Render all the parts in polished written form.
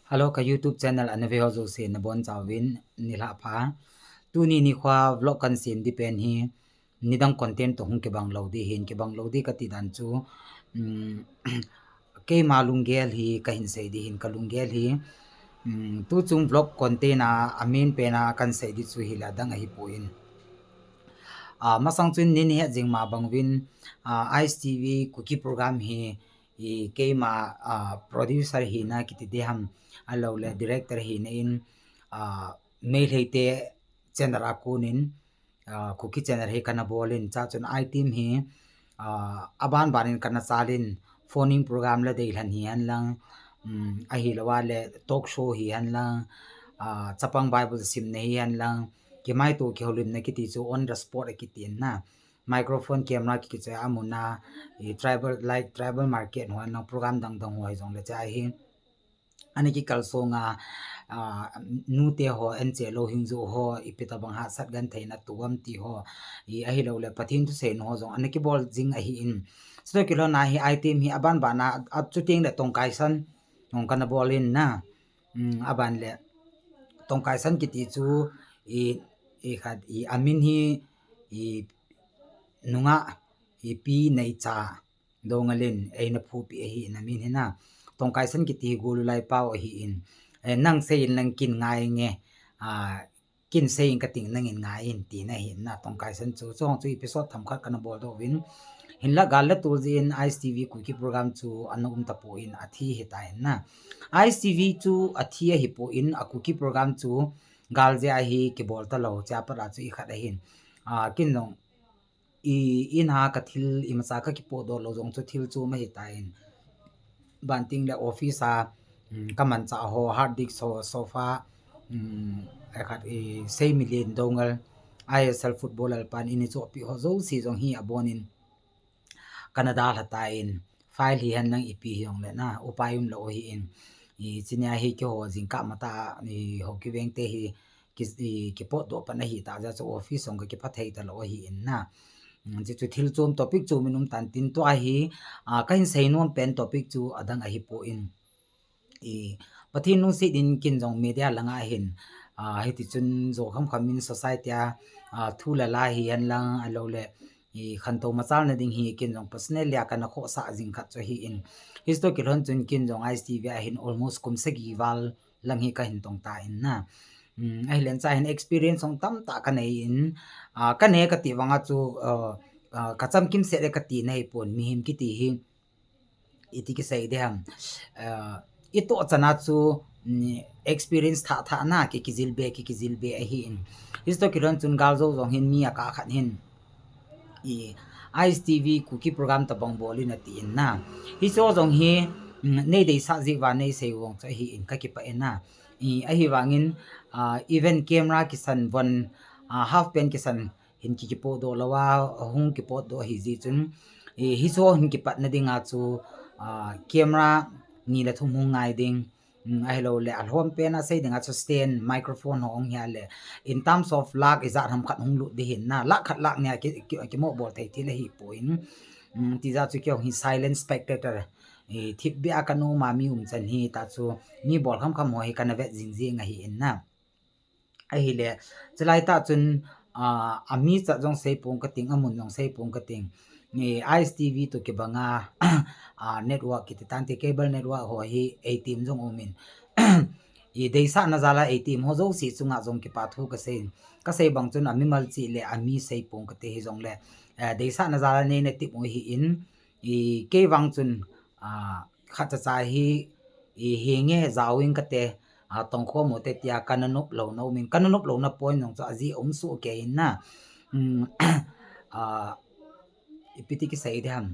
Hello ka YouTube channel anave ho zo se na bon chawin nila pha tu ni ni khwa vlog kan sin depend hi nidang content to hung ke bang lo di hin ke bang lo di ka ti dan chu ke malung gel hi ka hin se di hin ka lung gel hi tu chung vlog content a amin pe na kan se di chu hi la dang a hi poin masang chun ni ni he jing ma bangwin Ice TV cookie program hi ke ma producer hi na kiti de ham alo le director hi na in mail heite channel akunin cookie channel he kana bolin cha chun I team hi aban banin kana salin phoning program la dei han hi an lang a hi lawa le talk show hi an lang chapang bible sim ne hi an lang ke mai to ke holim na kiti chu on the spot akitin na microphone camera ki cha amuna tribal market ho na program dang hoi jong le cha hi ani ki kalso nga nu te ho en che lo hing zo ho ipita bang ha sat gan theina tuam ti ho I a hi lo le pathin tu se no jong ani ki bol jing a hi in so ki lo na hi item hi aban bana at chuting le tong kai san ong kana bolin na aban le tong kai san ki ti chu I khat I amin hi nunga pi nei cha dongalin eina phu pi hi na min hina tong kai san ki ti gulu lai pau hi in nang se in lang kin ngai nge kin se in ka ting nang in ngai in ti na hin na tong kai san chu chong chu episode tham khat kana bol do win hin la gal la tu jin Ice TV cookie program chu anum ta po in athi heta in na Ice TV chu athi hi po in a cookie program chu gal je a hi ke bol ta lo cha pa ra chu I khat a hin kin nong in ha ka thil I ma sa ka ki po do lo jong chu thil chu ma hi ta in banting le office kaman cha ho hard disk sofa khat sei million dongal ISL football al pan ini chu pi ho zo si jong hi abonin Canada hata in file hi han nang ipi yong le na upayum lo hi in chinya hi ke ho jing ka mata ho ki weng te hi ki po do pa na hi ta ja chu office ong ki pa thei ta lo hi in na ji chu thil chom topic chu minum tan tin to a hi kain sei nom pen topic chu adang a hi po in pathin nu si din kin jong media langa hin hi ti chun zo kham khamin society thu la la hi an lang alo le khan to machal na ding hi kin jong personal ya kana kho sa jing khat cho hi in histo ki ron chun kin jong Ice TV a hin almost kum se gi wal lang hi ka hin tong ta in na ai len cha hin experience ong tam ta ka nei in ka ne ka ti wanga chu ka cham kim se le ka ti nei pon mi him ki ti hi iti ki sai de ham ito chana chu experience tha na ki kizil be a hi in histo ki ron chun gal zo jong hin mi aka khat hin Ice TV cookie program ta bang boli na ti in na hi so jong hi nei dei sa ji wa nei sei wong cha hi in ka ki pa en na a hi wangin event camera ki san one half pen ki san hin ki po do lawa hung ki po do hi ji chun hi so hin ki pat na dinga chu camera ni la thum hung ngai ding a hello le alhom pe na sei dinga chu stand microphone hong ya le in terms of lak is that ham khat hung lu de hin na lak khat lak ne ki mo bol thei ti le hi poin ti za chu ki hi silent spectator thip bi akanu ma mi chan hi ta chu ni bol kham ho hi kana ve jing jing a hi in na a hi le chlai ta chun ami cha jong sei pong ka ting amun jong sei pong ka ting Ice TV to ke banga network ki tan te cable network ho hi a team jong omin dei sa na zala a team ho zo si chunga jong ki pa thu ka sei bang chun ami mal chi le ami sei pong ka te hi jong le dei sa na zala ne ne ti mo hi in ke wang chun khat cha hi henge zawing ka te tong kho mo te tia kananop lo no min kananop lo na point nong cha ji om su ke in na ipiti ki sai de ham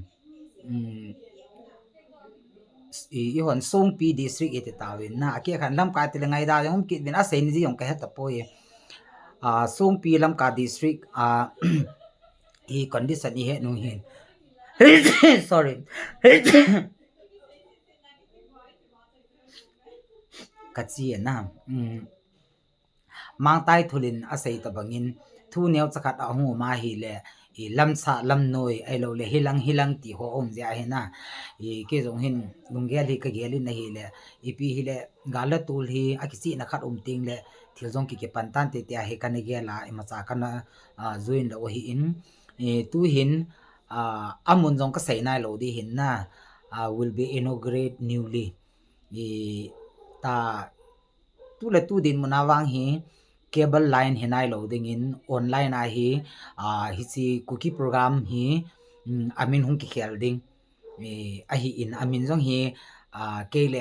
I hon song pi district ite tawin na aki khan lam ka te ngai da yong ki bin a sein ji yong ka heta po ye song pi lam ka district I condition I he nu hin sorry kachi na mang tai thulin a sei ta bangin thu neu chakhat a hu ma hi le lam sa lam noi ai lo le hilang ti ho om ja he na ke jong hin lungge li ka gelin na hi le ipi hi le gala tul hi akisi na khat ting le thil jong ki ke pantan te te he kan ge la ma cha kana join lo hi in tu hin amun jong ka sai nai lo di hin na will be inaugurate newly ta tu le tu din munawang hi cable line hinai lo ding in online a hi hi chi cookie program hi amin hung ki khel ding a hi in amin jong hi ke le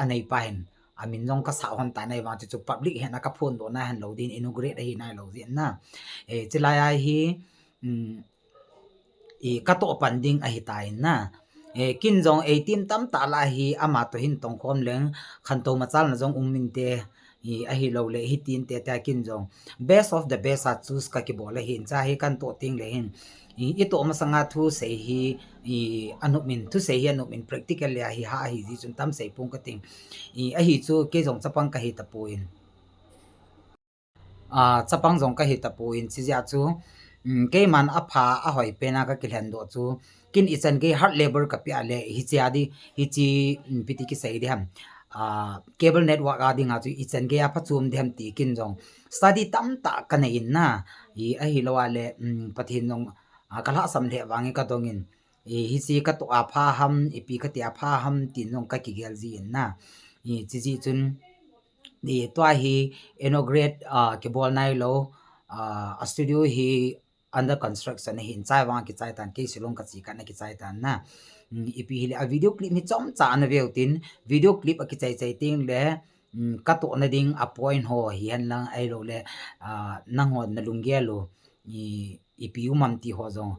anei pa hin amin jong ka sa hon ta nei wa chu public he na ka phone do na han lo din inaugurate hi nai lo zin na chilai ai hi ka to panding a hi tai na kin jong 18 tam ta la hi ama to hin tong khom leng khan to ma chal na jong min te a hi lo le hi tin te ta kin jong best of the best a choose ka ki bol hin cha hi kan to ting le hin I to ma sanga thu se hi anu min thu se hi anu min practical ya hi ha hi ji chun tam se pung ka ting a hi chu ke jong chapang ka hi ta puin chapang jong ka hi ta puin chi ja chu ke man a pha a hoi pe na ka kilhan do chu kin ichan ke hard labor ka pi ale hi chia di hi chi piti ki sei di ham cable network adi nga chu ichan ge apha chum dem ti kin jong study tam ta kana in na a hi lo ale pathin jong kala sam le wangi ka dongin hi chi ka to apha ham ipi ka ti apha ham tin jong ka ki gel ji in na chi ji chun to hi inaugurate ke bol nai lo a studio hi under construction hin chai wang ki chai tan ke silong ka chi ka na ki chai tan na ipi hi a video clip ni chom cha na veutin video clip a ki chai ting le ka to na ding a point ho hian lang ai lo le nang hon na lungge lo ipi umam ti ho jong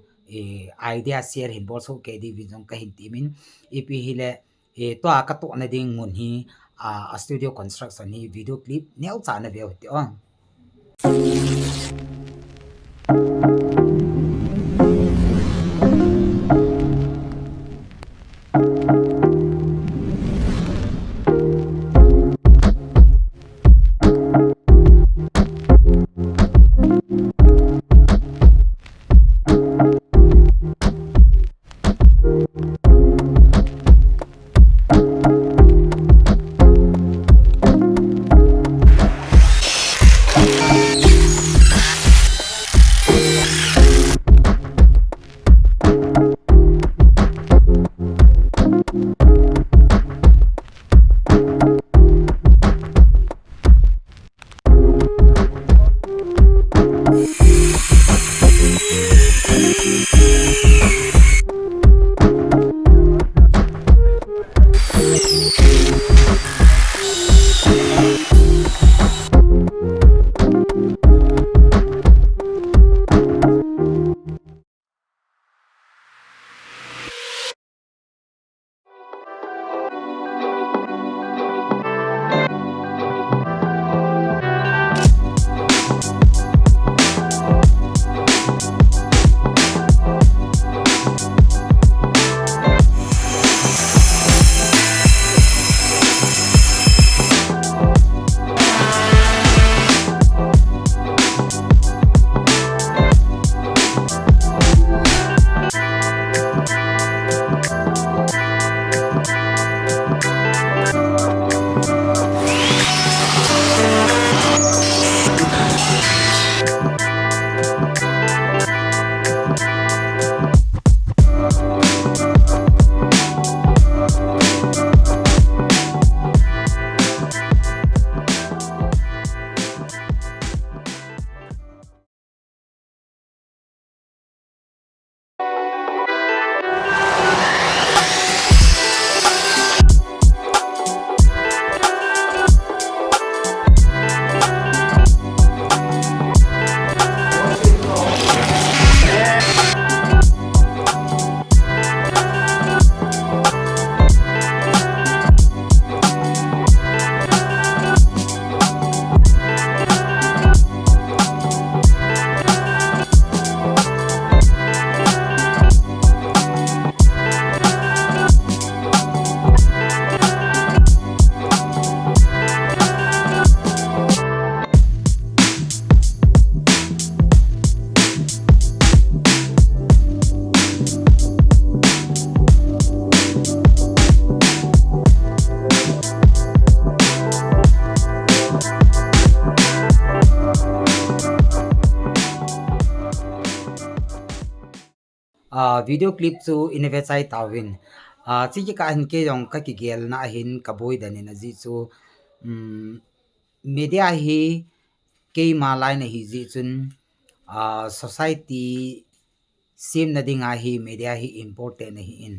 idea share hin bol so ke di jong ka hin timin ipi hi le to ka to na ding mun hi a studio construction ni video clip neu cha na veu ti on video clip chu inevetsai tawin chi ka hin ke jong ka ki gel na hin ka boi dan na ji chu media hi ke ma lai na hi ji chun society sim na dinga hi media hi important hi in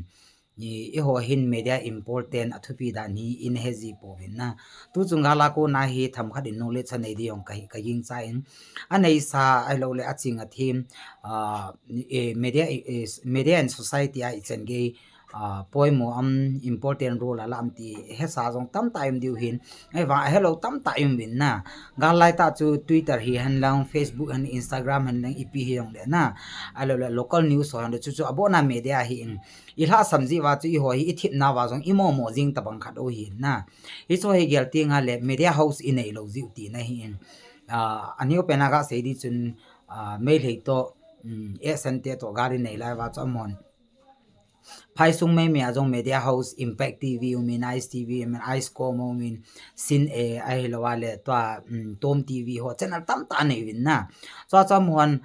ni e ho hin media important athupi da ni in hezi povin na tu chunga la ko na hi tham khat in knowledge anei di ong kai ka yin cha in anei sa ai lo le aching a thim media and society a ichen ge poimo important role alam ti he sa jong tam time diu hin ai wa hello tam time win na ga lai ta chu Twitter hi han lang Facebook and Instagram han lang ipi hi ong le na alo local news ho han chu chu abona media hi in ilha samji wa chu i ho hi ithip na wa jong imo mo jing tabang khat o hi na hi so hi gel ti nga le media house in ei lo ji ti na hi in anio penaga se di chun mail hei to snt to gari nei lai wa chamon phai sung mai me ajong media house impact tv min ice tv min ice com min sin ai lawale to tom tv ho channel tam ta nei win na so chamon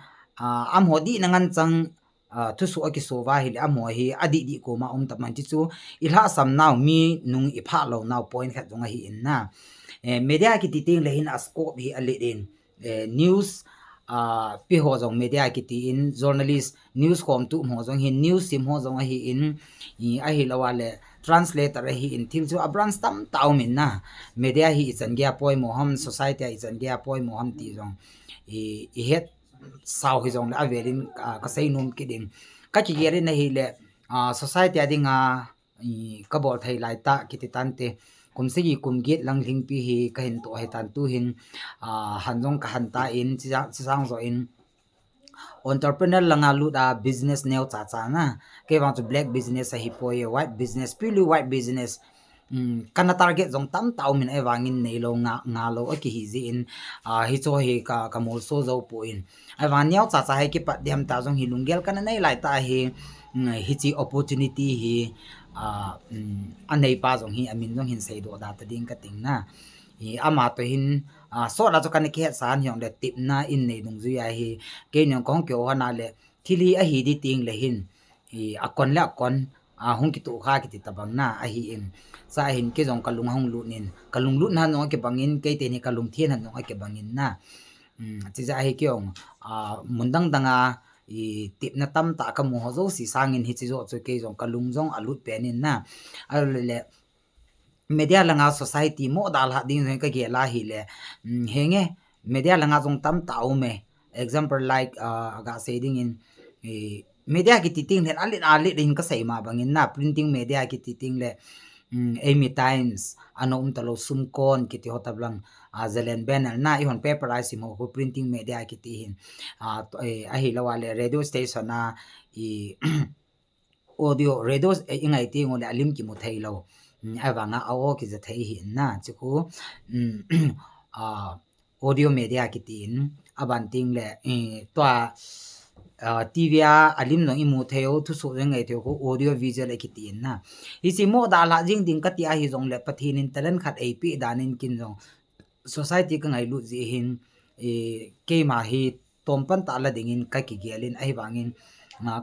am hodi nangan chang thu su aki so wa hi amo hi adi di ko ma taman chi chu ilha sam naw mi nung i pha lo naw point khat jong hi in na media ki titing le hin scope hi ali din news pi ho jong media ki ti in journalist news com tu mo jong hin news sim ho jong hi in a hi lawale translator hi in thil chu abran tam taw min na media hi chan gya poi mo ham society hi chan gya poi mo ham ti jong i het sau hi jong la velin ka sei num ki ding ka ki gere na hi le society adinga ka bol thai lai ta ki ti tan te kum se gi kum get lang ling pi hi ka hin to he tan tu hin han jong ka han ta in chi sang zo in entrepreneur langa lu da business neu cha cha na ke wang chu black business hi poi white business purely white business kana target jong tam taw min e wangin nei lo nga lo ki hi ji in hi cho hi ka mol so zo po in ai wan nyau cha cha he ki pa diam ta jong hi lungel kana nei lai ta hi hi chi opportunity hi anei pa jong hi amin jong hin sei do da ta ding ka ting na hi ama to hin so la cho kan ke san hyong le tip na in nei dung ju ya hi ke nyong kong kyo ha na le thili a hi di ting le hin hi akon la kon hung ki tu kha ki ti tabang na a hi in sa hin ke jong kalung hung lu nin kalung lu na no ke bangin ke te ni kalung thien han no ke bangin na chi ja hi kyong mundang danga i tip na tam ta ka mo zo si sangin hi chi zo chu ke jong kalung jong alut penin na le media langa society mo dal ha ding ka ge la hi le henge media langa jong tam taw me example like aga saying in media ki titing hen ali din ka sei ma bangin na printing media ki titing le Amy Times anom talo sumkon kiti hotablang Zelen Banner na ihon paperize mo ko printing media kiti hin ahi lawale radio station na i audio radio ingai ti ngole alim ki mo thailo awanga awo ki za thai hin na chiku audio media kitin abanting le to TV alim no imu theo thu so ngai theo ko audio visual kitin na isi mo da la jing ding ka ti a hi jong le pathinin talent khat ap danin kin jong society ka ngai lu ji hin ke ma hi tompan ta la dingin ka ki gelin ai wangin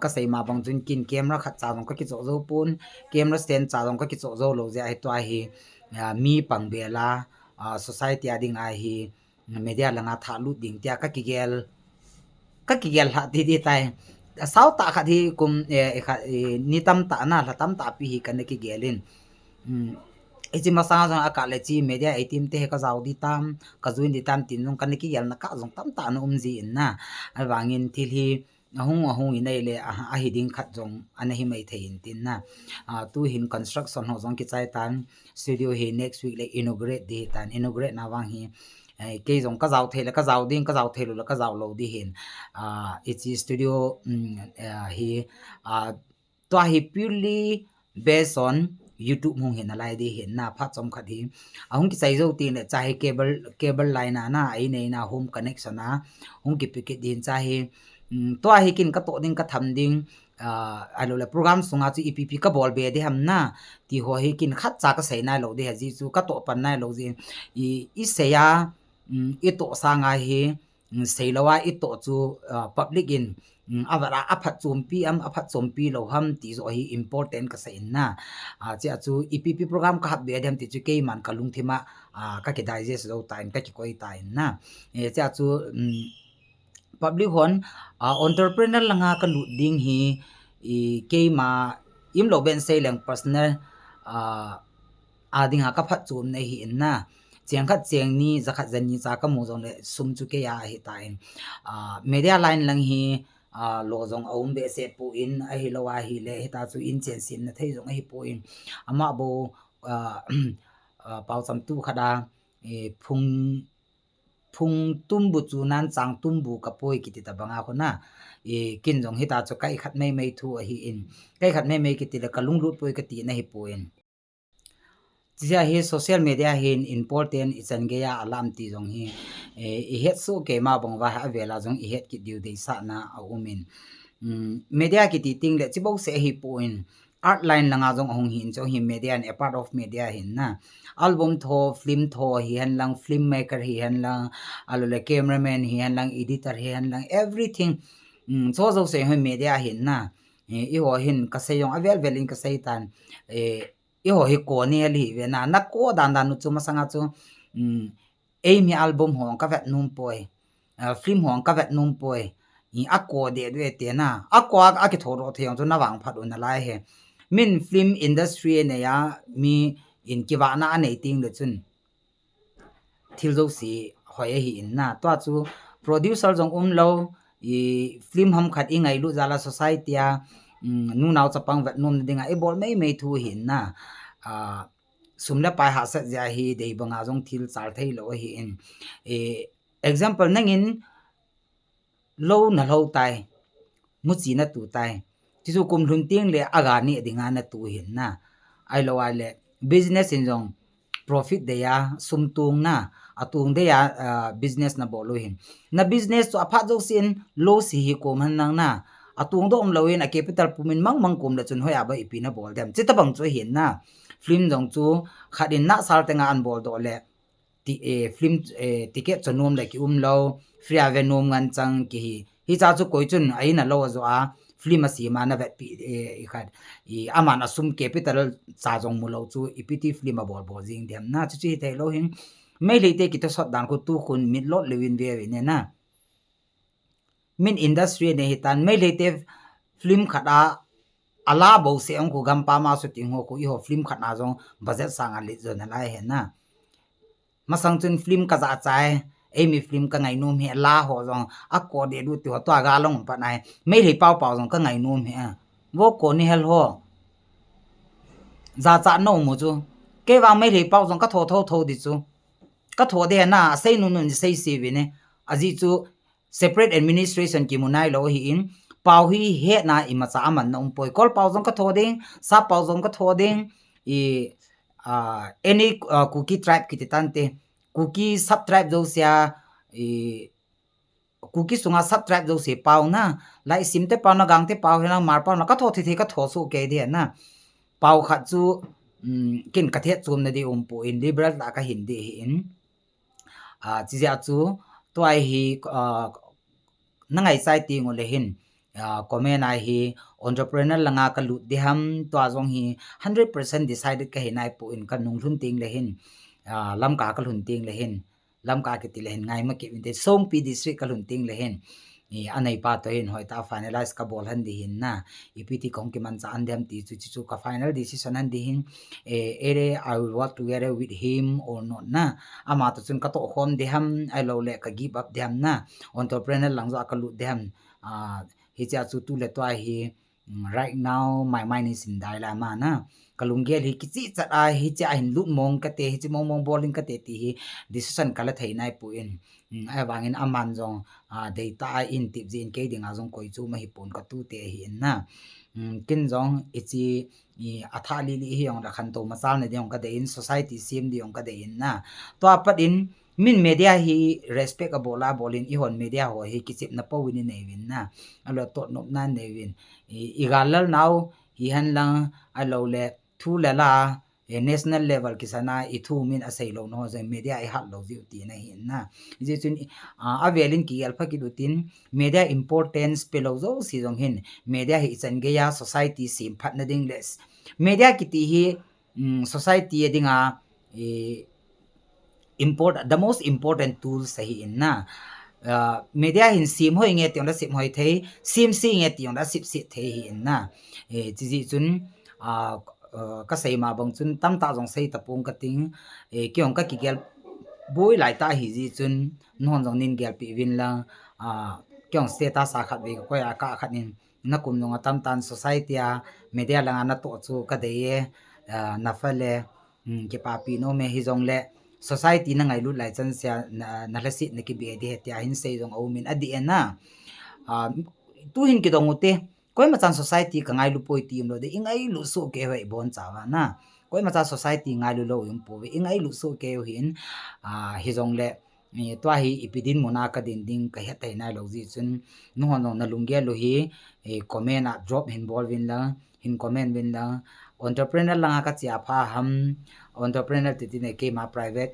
ka sei ma bang jun kin camera khat cha jong ka ki zo zo pun camera stand cha jong ka ki zo zo lo je ai to hi mi pang bela society ading ai hi media langa tha lu ding tia ka ki gel ha ti tai sau ta kha thi kum ni tam ta na la tam ta pi hi kan ki gelin eji masa jong akale chi media itim te ka zaw di tam ka zuin di tam tin jong kan ki gel na ka jong tam ta no ji in na awangin thil hi ahung inai le a hi ding khat jong anahi mai thein tin na tu hin construction ho jong ki chai tan studio hi next week le inaugurate di tan inaugurate na wang hi ke jong ka zaw thele ka zaw ding ka zaw thelu la ka zaw lo di hin ichi studio hi to hi purely based on YouTube hung hin alai di hin na phat chom khathi ahung ki chai zo tin le chai cable line na ai nei na home connection na hung ki picket din chai to hi kin ka to ding ka tham ding alo le program sunga chu epp ka bol be de ham na ti ho hi kin khat cha ka sei na lo de ha ji chu ka to pan na lo ji i se ya i to sa nga hi sei lawa i to chu public in awara aphat chompi aphat chompi lo ham ti zo hi important ka sa in na che chu EPP program ka hab be dem ti chu ke man ka lung thima ka ke digest zo time ka ki koi ta in na che chu public hon entrepreneur langa ka lu ding hi ke ma im lo ben sei lang personal ading ha ka phat chom nei hi in na cheng khat cheng ni zakhat zan ni cha ka mo jong le sum chu ke ya hi ta in media line lang hi lo jong aum be se pu in a hi lo wa hi le ta chu in chen sim na thei jong a hi pu in ama bo pau cham tu khada phung tumbu chu nan chang tumbu ka poi ki ti ta banga khona kin jong hi ta chu kai khat mai mai thu a hi in kai khat mai mai ki ti la kalung lut poi ka ti na hi pu in chia hi social media hin important isan ge ya alam ti jong hi I het so ke ma bong wa ha vela jong I het ki diu de sa na a umin media ki ti ting le chi bo se hi pu in art line langa jong hong hin cho hi media and a part of media hin na album tho film tho hi han lang film maker hi han lang alule cameraman hi han lang editor hi han lang everything so se hi media hin na I ho hin ka se yong avel velin ka se tan I ho hi ko ni ali ve na ko dan nu chu ma sanga chu mi album hong ka vet num poi film hong ka vet num poi I akko de de te na akko a ki thoro theyong chu na wang phat un lai he min film industry ne ya mi in ki wa na nei ting le chun thil zo si hoi hi in na to chu producer jong lo film ham khat I ngai lu zala society ya nu naw chapang vet num dinga e bol mai thu hin na sumla pai ha sa ja hi dei banga jong thil char thei lo hi in example nangin lo na lo tai mu chi na tu tai ti chu kum hlun ting le aga ni dinga na tu hin na ai lo ai le business in jong profit de ya sum tung na atung de ya business na bolo hin na business to apha jo sin lo si hi ko man nang na atung do loin a capital pumin mang kum la chun hoya ba ipina bol dem chi tabang chu hin na film jong chu khadin na sal tenga an bol do le ti film ticket chonom le ki lo free ave nom ngan chang ki hi cha chu koi chun ai na lo zo a film a si ma na vet pi khat aman asum capital cha jong mu lo chu ipt film a bol jing dem na chu chi te lo hin mai le te ki to sot dan ko tu khun mit lot lewin ve ne na min industry ne hitan mai le te film khada ala bo se ong ko gam pa ma su ting ho ko I ho film khatna jong budget sang a le zo na lai he na masang chun film ka za chai mi film ka ngai nom he la ho jong a ko de du ti ho to ga long pa nai mai le pau jong ka ngai nom he wo ko ni hel ho za cha no mo chu ke wa mai le pau jong ka tho di chu ka tho de na sei nu sei si vi ne aji chu separate administration ki munai lo hi in pau hi he na I ma cha man nong poi kol pau jong ka tho ding sa pau jong ka tho ding any cookie tribe ki tan te cookie sub tribe jo sia cookie sunga sub tribe jo se pau na lai sim te pau na gang te pau he na mar pau na ka tho the ka tho su ke de na pau khat chu kin ka the chum na di pu in liberal la ka hindi in chi ja chu to ai hi na ngai sai ti ngol hin comment ai hi entrepreneur langa ka lu de ham to ajong hi 100% decided ka hinai pu in ka nung thun ting le hin lam ka lun ting le hin lam ka ki ti le hin ngai ma ki te som pi district ka lun ting le hin anei pa to hin hoi ta finalize ka bol han di hin na ipt kong ki man cha an dem ti chu ka final decision han di hin ere I will work together with him or not na ama to chun ka to hom de ham I lo le ka give up dem na entrepreneur lang za ka lu dem hi cha chu tu le to hi right now my mind is in dilemma na kalunggel hi kichi chat hi cha hin lut mong ka te hi chi mong bowling ka te ti hi decision kala thei nai pu in ai wangin aman jong data in tip jin ke ding a jong koi chu ma hi pon ka tu te hi na kin jong ichi atha li hi yong ra khan to ma chal ne ding ka de in society sim di yong ka de in na to apat in min media hi respect a bola bolin I hon media ho hi kichip na po win nei win na alo to nop na nei win igalal now hi han lang alo le thu le la national level kisana ithu min asai lo no je media I hat lo ji ti na hin na ji chun avelin ki alpha ki dutin media importance pe lo zo si jong hin media hi chan ge ya society sim phat na ding les media ki ti hi society dinga the most important tool sahi in na media hin sim hoi nge tiong da sim hoi thei sim si nge tiong da sip si thei hi in na ji chun ka sei ma bang chun tam ta jong sei tapung ka ting kyong ka ki gel boi lai ta hi ji chun non jong nin gel pi win la kyong status a khat ve ko ya ka khat nin na kum nong tam tan society a media la na to chu ka de na fa le ke pa pi no me hi jong le society na ngai lu lai chan sia na la si ne ki be de ti a hin sei jong au min adi na tu hin ki dong ute koi ma chan society ka ngai lu poi ti lo de ingai lu so ke hoi bon chawa na koi ma cha society ngai lu lo yum po we ingai lu so ke hin hi jong le twa hi ipidin mona ka din ding ka he tai na lo ji chun no no na lungge lo hi comment a drop hin bol win la hin comment win la entrepreneur langa ka chia pha ham entrepreneur ti ne ke ma private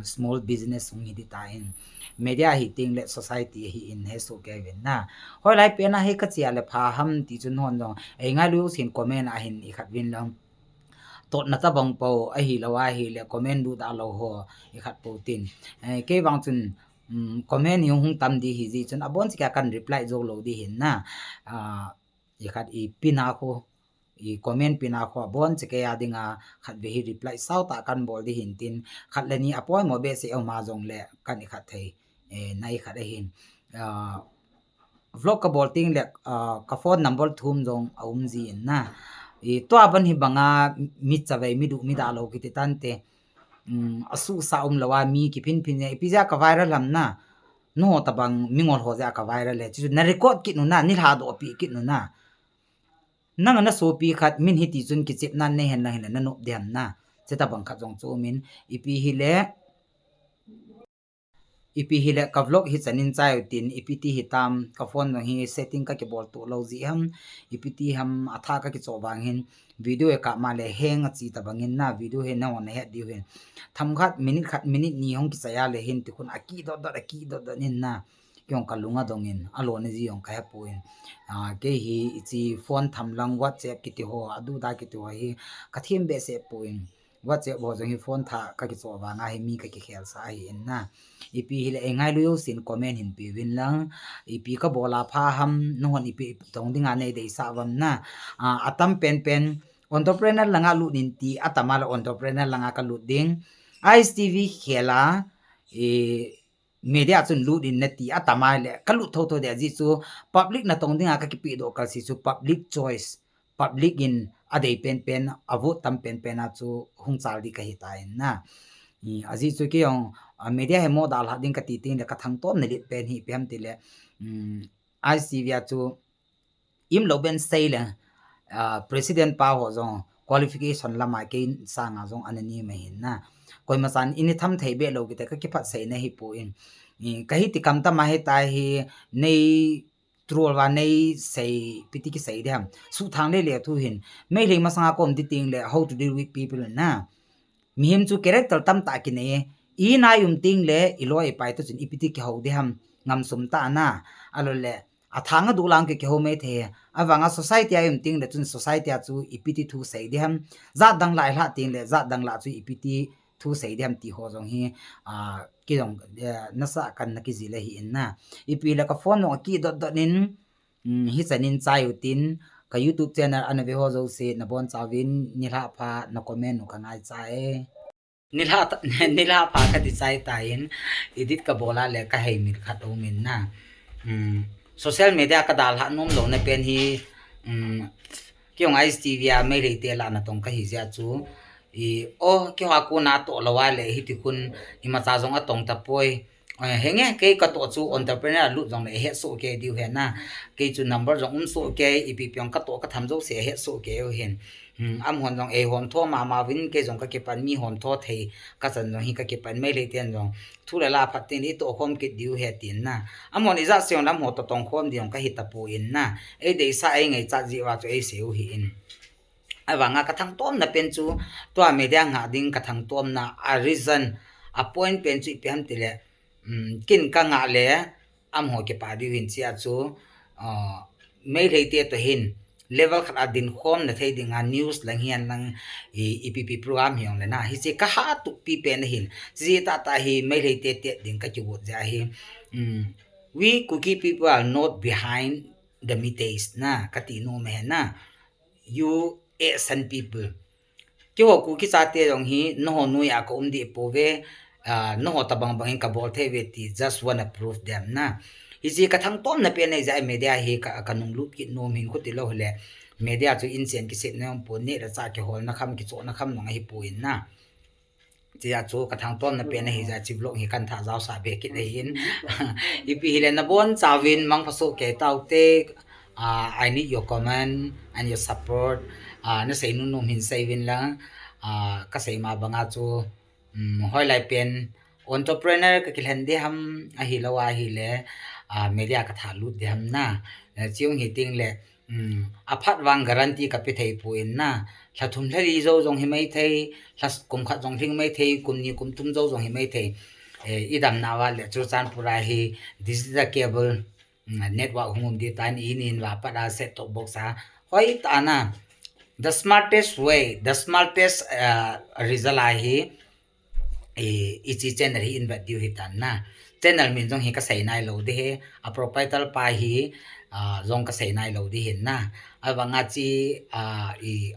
small business ung hi ta in media hi ting le society hi in he so ke win na hoi lai pe na he ka chia le pha ham ti chun hon no ei nga lu sin comment a hin i khat win lam tot na ta bang po a hi lawa hi le comment du da lo ho i khat po tin ke wang chun comment yung hung tam di hi ji chun abon chi ka kan reply zo lo di hin na i khat I pina ko I comment pina ko bon che ke ya dinga khat be hi reply sau ta kan bol di hin tin khat le ni apoi mo be se ma jong le kan I khat thei nai khat a hin vlog ka bol ting le ka phone number thum jong aum ji na to aban hi banga mi chawei mi du mi da lo ki tan te asu sa lawa mi ki phin phin ne pizza ka viral lam na no ta bang mingol ho ja ka viral le chu na record ki nu na ni ha do pi ki nu na nang na so pi khat min hi ti chun ki chip nan ne hen na hen na no dem na che ta bang kha jong chu min ipi hi le ka vlog hi chanin chai tin ipti hi tam ka phone no hi setting ka ke bol to lo ji ham ipti ham atha ka ki chowang hin video e ka ma le heng chi ta bangin na video he na on he di hen tham khat minute ni hong ki chaya le hin ti khun aki dot nin na kyong ka lunga dongin alo ne ji yong ka ha puin ke hi chi phone tham lang whatsapp ki ti ho adu da ki ti ho hi ka thim be se puin WhatsApp bo jong hi phone tha ka ki chowa nga hi mi ka ki khel sa hi na ipi hi le engai lu yo sin comment hin pi win lang ipi ka bola pha ham no hon ipi tong dinga nei dei sa wam na atam pen entrepreneur langa lu nin ti atama la entrepreneur langa ka lu ding ISTV khela media chun lu din na ti atama le ka lu tho de ji chu public na tong dinga ka ki pi do ka si chu public choice public in adei pen avu tam pen a chu hung chal di ka hi ta na aji chu ki yong media he mo dal ha ding ka ti tin le ka thang tom ne lit pen hi pem ti le ICV chu im lo ben sei le president pa ho jong qualification lama ke sang a jong anani me hin na koi ma san ini tham thei be lo ki te ka ki phat sei na hi pu in ka hi ti kam ta ma he ta hi nei trol wa nei sei piti ki sei dem su thang le thu hin mai le ma sanga kom ti ting le how to deal with people na mi him chu character tam ta ki ne I na yum ting le I loi pai to chin ipiti ki ho de ham ngam sum ta na alo le athanga du lang ke ho me the awanga society ayum ting le chun society a chu ipiti thu sei de ham za dang lai la ting le za dang la chu ipiti thu sei de ham ti ho jong hi ki jong na sa kan na ki ji le hi in na ipi la ka phone no ki dot nin hi chanin chai utin ka YouTube channel an ve ho zo se na bon chawin ni la pha na comment no ka ngai chai nila pa ka di chai tain edit ka bola le ka hei mil khat o min na social media ka dal ha nom lo na pen hi kyong ISTV a me le te la na tong ka hi ja chu ki ha ku na to lawa le hi ti kun I ma cha jong a tong ta poi henge ke ka to chu entrepreneur lu jong le he so ke di he na ke chu number jong so ke ipi pyong ka to ka tham jo se he so ke o hen am hon jong hon tho ma win ke jong ka ke pan mi hon tho thei ka chan jong hi ka ke pan me le ten jong thu la phat tin I to khom ke diu he tin na am hon iza seon lam ho to tong khom diong ka hi ta pu in na e de sa ai ngai cha ji wa chu e seu hi in ai wanga kathang tom na pen chu to media nga ding kathang tom na a reason a point pen chu pem tile kin ka nga le am ho ke pa di win chia chu mai reite to hin level khat adin khom na thei dinga news lang hian lang EPP program hiong le na hi che ka ha tu pi pen hin ji ta hi mai reite te ding ka chu ja hi we cookie people are not behind the mistakes na kati no me na you Asian people kyo ku ki sa te jong hi no nu ya ko di po ve no tabang bangin ka bol the ve ti just wanna prove them na isi ka thang tom na pe nei za media hi ka kanung lut ki no min ko ti lo le media chu in chen ki set nem po ne ra cha ke hol na kham ki cho na kham no hi puin na tia chu ka thang tom na pe na hi za chi vlog hi kan tha jaw sa be ki nei hin ipi hi le na bon chawin mang phaso ke tau te I need your comment and your support na sei nu nom hin sei win lang ka sei ma banga chu hoi lai pen entrepreneur ka kilhan de ham a hi lawa hi le media ka tha lut de ham na chiung hi ting le a phat wang guarantee ka pe thei puin na thlathum thari zo jong hi mai thei thlas kum kha jong thing mai thei kum ni kum tum zo jong hi mai thei idam na wa le chu chan pura hi digital cable network hum di tan in wa pa da set top box hoi ta na the smartest way the smartest result hi ichi channel hi invite you hitan na channel min jong hi ka sei nai lo de he a proprietor pa hi jong ka sei nai lo di hin na awanga chi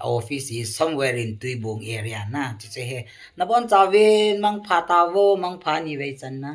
office is somewhere in Tuibong area na chi che he na bon chawin mang pha ta wo mang pha ni wei chan na